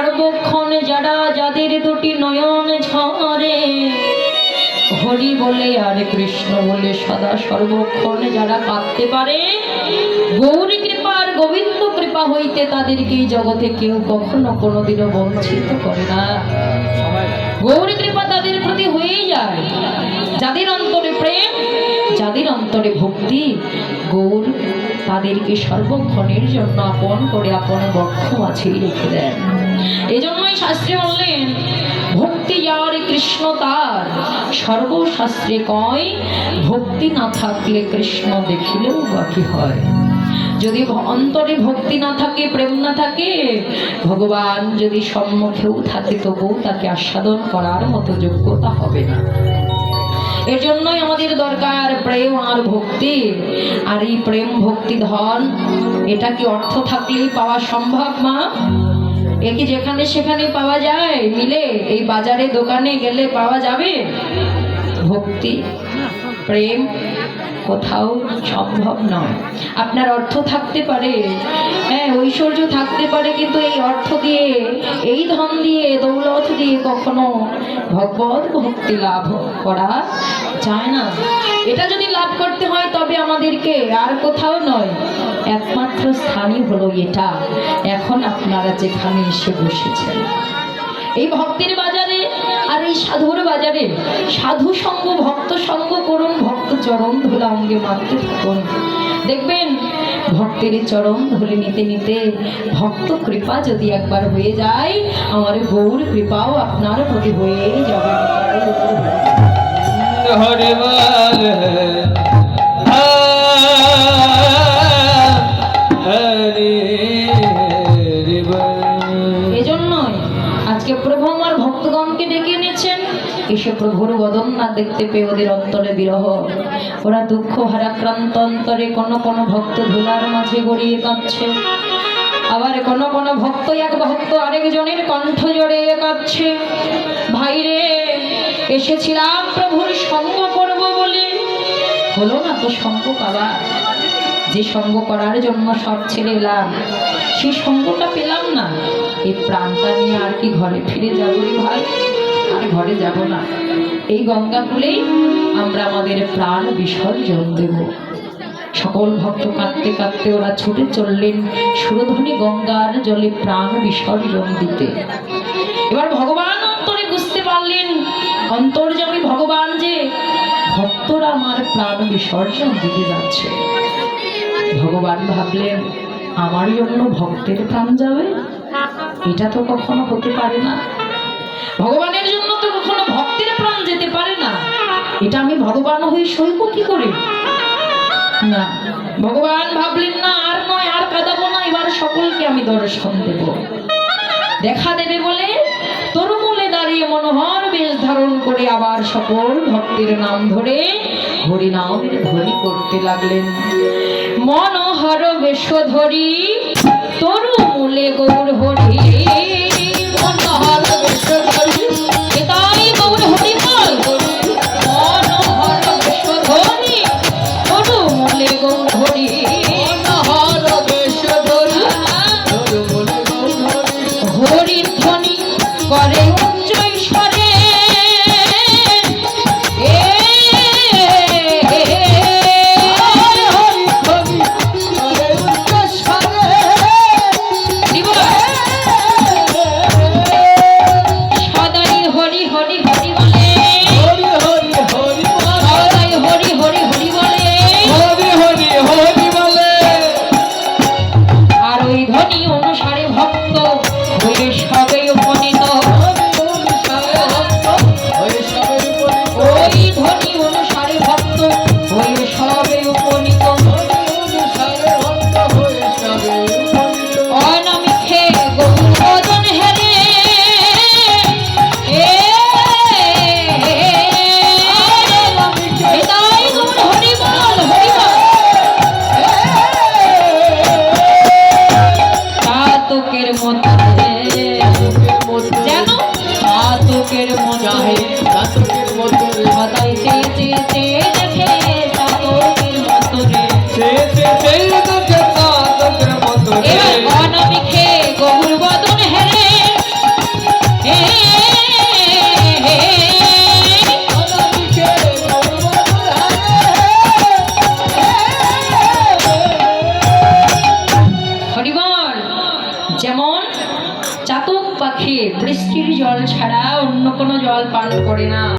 সর্বক্ষণ যারা যাদের দুটি নয়ন ঝরে হরি বলে আর কৃষ্ণ বলে সদা সর্বক্ষণ যারা কাঁদতে পারে, গৌরী কৃপার গোবিন্দ কৃপা হইতে তাদেরকে এই জগতে কেউ কখনো কোনোদিনও বঞ্চিত করে না। গৌরী কৃপা তাদের প্রতি হয়েই যায়। যাদের অন্তরে প্রেম, যাদের অন্তরে ভক্তি, গৌর তাদেরকে সর্বক্ষণের জন্য আপন করে আপন বক্ষ মাঝেই রেখে দেন। এই জন্যই শাস্ত্রে বললেন, ভক্তি যার কৃষ্ণ তার। সর্বশাস্ত্রে কয়, ভক্তি না থাকলে কৃষ্ণ দেখিলেও বাকি হয়। যদি অন্তরে ভক্তি না থাকে, প্রেম না থাকে, ভগবান যদি সম্মুখেও থাকে তবুও তাকে আস্বাদন করার মতো যোগ্যতা হবে না। এর জন্যই আমাদের দরকার প্রেম আর ভক্তি। আর এই প্রেম ভক্তি ধন, এটা কি অর্থ থাকলেই পাওয়া সম্ভব মা? এ কি যেখানে সেখানে পাওয়া যায়? মিলে এই বাজারে দোকানে গেলে পাওয়া যাবে? ভক্তি প্রেম কোথাও সম্ভব নয়। আপনার অর্থ থাকতে পারে, হ্যাঁ ঐশ্বর্য থাকতে পারে, কিন্তু এই অর্থ দিয়ে, এই ধন দিয়ে, দৌলত দিয়ে কখনো ভগবত ভক্তি লাভ করা যায় না। এটা যদি লাভ করতে হয় তবে আমাদেরকে আর কোথাও নয়, একমাত্র স্থানই হলো এটা। এখন আপনারা যেখানে এসে বসেছেন এই ভক্তির বাজারে আর এই সাধুর বাজারে, সাধু সঙ্গ ভক্ত সঙ্গ করুন, ভক্ত চরণ ধুলা অঙ্গে মারতে থাকুন। দেখবেন ভক্তের চরণ ধুলে নিতে নিতে ভক্ত কৃপা যদি একবার হয়ে যায়, আমার গৌর কৃপাও আপনার প্রতি হয়েই যাবে। হরে বল এজন্যই আজকে প্রভু আমার ভক্তগণকে ডেকে এনেছেন। এসে প্রভুর বদন না দেখতে পেয়ে ওদের অন্তরে বিরহ, ওরা দুঃখ ভারাক্রান্ত অন্তরে কোনো কোনো ভক্ত ধুলার মাঝে গড়িয়ে কাঁদছে, আবার কোনো কোনো ভক্ত, এক ভক্ত আরেকজনের কণ্ঠ জড়িয়ে কাঁদছে। ভাইরে, এসেছিলাম প্রভুর সঙ্গ করব বলে, হলো না তো সঙ্গ পাওয়া। যে সঙ্গ করার জন্য সব ছেড়ে এলাম, সেই সঙ্গটা পেলাম না। এই প্রাণটা নিয়ে আর কি ঘরে ফিরে যাবো রে ভাই? আর ঘরে যাব না। এই গঙ্গা কুলেই আমরা আমাদের প্রাণ বিসর্জন দেব। সকল ভক্ত কাঁদতে কাঁদতে ওরা ছুটে চললেন সুরধ্বনি গঙ্গার জলে প্রাণ বিসর্জন দিতে। এবার ভগবান অন্তরে বুঝতে পারলেন, অন্তর্যামী ভগবান যে ভক্তরা আমার প্রাণ বিসর্জন দিতে যাচ্ছে। ভগবান ভাবলেন, আমার জন্য ভক্তের প্রাণ যাবে? এটা তো কখনো হতে পারে না। ভগবানের জন্য তো কখনো ভক্তের প্রাণ যেতে পারে না। এটা আমি ভগবান হয়ে সইব কি করে? না, ভগবান ভাবলেন, না আর নয়, আর কাঁদাবো না, এবার সকলকে আমি দর্শন দেব। দেখা দেবে বলে তরুমূলে দাঁড়িয়ে মনোহর বেশ ধারণ করে আবার সকল ভক্তের নাম ধরে হরিনামের ধ্বনি করতে লাগলেন। মনোহর বেশ ধরি তরুমূলে গৌর হরি, মনোহর বেশ ধরি এটাই গৌর হরি বল। মনোহর বেশ ধরি তরুমূলে গৌর হরি, মনোহর বেশ ধরি তরুমূলে গৌর হরি, হরির ধ্বনি করে উচ্চ ঈশ্বরে। চাতক পাখি বৃষ্টির জল ছাড়া অন্য কোনো জল পান করে না।